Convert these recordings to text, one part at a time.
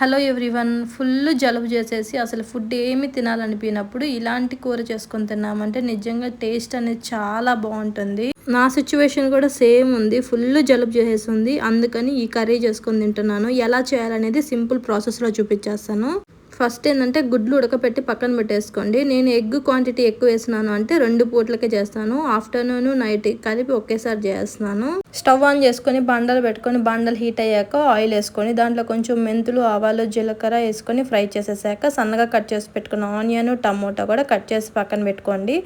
Hello everyone. Full జలుబు చేసేసి అసలు ఫుడ్ ఏమి తినాలనిపినప్పుడు ఇలాంటి కూర చేసుకొని తిన్నామంటే నిజంగా టేస్ట్ అనేది చాలా బాగుంటుంది. నా సిచ్యువేషన్ కూడా సేమ్ ఉంది. ఫుల్ జలుబు చేసేసింది. అందుకని ఈ కర్రీ చేసుకొని తింటున్నాను. ఎలా చేయాలనేది సింపుల్ ప్రాసెస్లో చూపించేస్తాను. ఫస్ట్ ఏంటంటే గుడ్లు ఉడకపెట్టి పక్కన పెట్టేసుకోండి. నేను ఎగ్ క్వాంటిటీ ఎక్కువ వేసినాను అంటే 2 పూట్లకే చేస్తాను. ఆఫ్టర్నూన్ నైట్ కలిపి ఒకేసారి చేస్తున్నాను. స్టవ్ ఆన్ చేసుకొని బండలు పెట్టుకొని బండలు హీట్ అయ్యాక ఆయిల్ వేసుకొని దాంట్లో కొంచెం మెంతులు, ఆవాలు, జీలకర్ర వేసుకొని ఫ్రై చేసేసాక సన్నగా కట్ చేసి పెట్టుకున్న ఆనియన్, టమోటా కూడా కట్ చేసి పక్కన పెట్టుకోండి.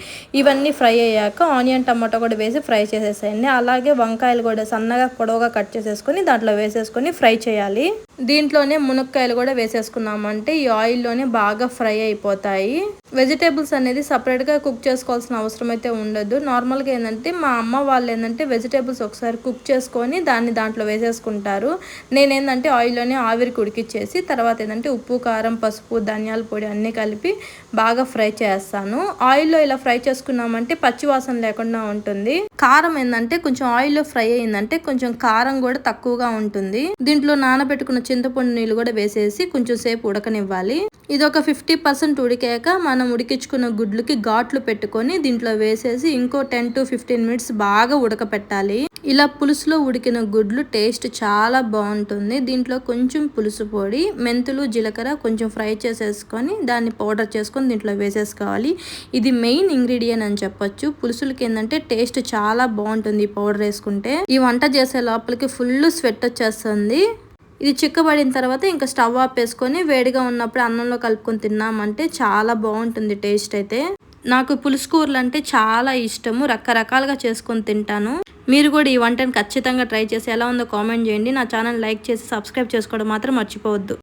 ఇవన్నీ ఫ్రై అయ్యాక ఆనియన్, టమోటా కూడా వేసి ఫ్రై చేసేసేయండి. అలాగే వంకాయలు కూడా సన్నగా పొడవుగా కట్ చేసేసుకొని దాంట్లో వేసేసుకొని ఫ్రై చేయాలి. దీంట్లోనే మునక్కాయలు కూడా వేసేసుకున్నామంటే ఈ ఆయిల్లోనే బాగా ఫ్రై అయిపోతాయి. వెజిటేబుల్స్ అనేది సపరేట్గా కుక్ చేసుకోవాల్సిన అవసరం అయితే ఉండదు. నార్మల్గా ఏంటంటే మా అమ్మ వాళ్ళు ఏంటంటే వెజిటేబుల్స్ ఒకసారి కుక్ చేసుకొని దాంట్లో వేసేసుకుంటారు. నేనేంటంటే ఆయిల్లోనే ఆవిరికి ఉడికిచ్చేసి తర్వాత ఏంటంటే ఉప్పు, కారం, పసుపు, ధనియాల పొడి అన్నీ కలిపి బాగా ఫ్రై చేస్తాను. ఆయిల్లో ఇలా ఫ్రై చేసుకున్నామంటే పచ్చివాసన లేకుండా ఉంటుంది. కారం ఏంటంటే కొంచెం ఆయిల్లో ఫ్రై అయిందంటే కొంచెం కారం కూడా తక్కువగా ఉంటుంది. దీంట్లో నానబెట్టుకున్న చింతపండు నీళ్ళు కూడా వేసేసి కొంచెం సేపు ఉడకనివ్వాలి. ఇది ఒక 50% ఉడికాక మనం ఉడికించుకున్న గుడ్లకి ఘాట్లు పెట్టుకొని దీంట్లో వేసేసి ఇంకో 10 to 15 మినిట్స్ బాగా ఉడకపెట్టాలి. ఇలా పులుసులో ఉడికిన గుడ్లు టేస్ట్ చాలా బాగుంటుంది. దీంట్లో కొంచెం పులుసు పొడి, మెంతులు, జీలకర్ర కొంచెం ఫ్రై చేసేసుకొని దాన్ని పౌడర్ చేసుకొని దీంట్లో వేసేసుకోవాలి. ఇది మెయిన్ ఇంగ్రీడియంట్ అని చెప్పొచ్చు. పులుసులకి ఏంటంటే టేస్ట్ చాలా బాగుంటుంది ఈ పౌడర్ వేసుకుంటే. ఈ వంట చేసే లోపలికి ఫుల్ స్వెట్ వచ్చేస్తుంది. ఇది చిక్కబడిన తర్వాత ఇంకా స్టవ్ ఆపేసుకొని వేడిగా ఉన్నప్పుడు అన్నంలో కలుపుకొని తిన్నామంటే చాలా బాగుంటుంది టేస్ట్ అయితే. నాకు పులుసు కూరలు అంటే చాలా ఇష్టము. రకరకాలుగా చేసుకొని తింటాను. మీరు కూడా ఈ వంటను ఖచ్చితంగా ట్రై చేసి ఎలా ఉందో కామెంట్ చేయండి. నా ఛానల్ లైక్ చేసి సబ్స్క్రైబ్ చేసుకోవడం మాత్రం మర్చిపోవద్దు.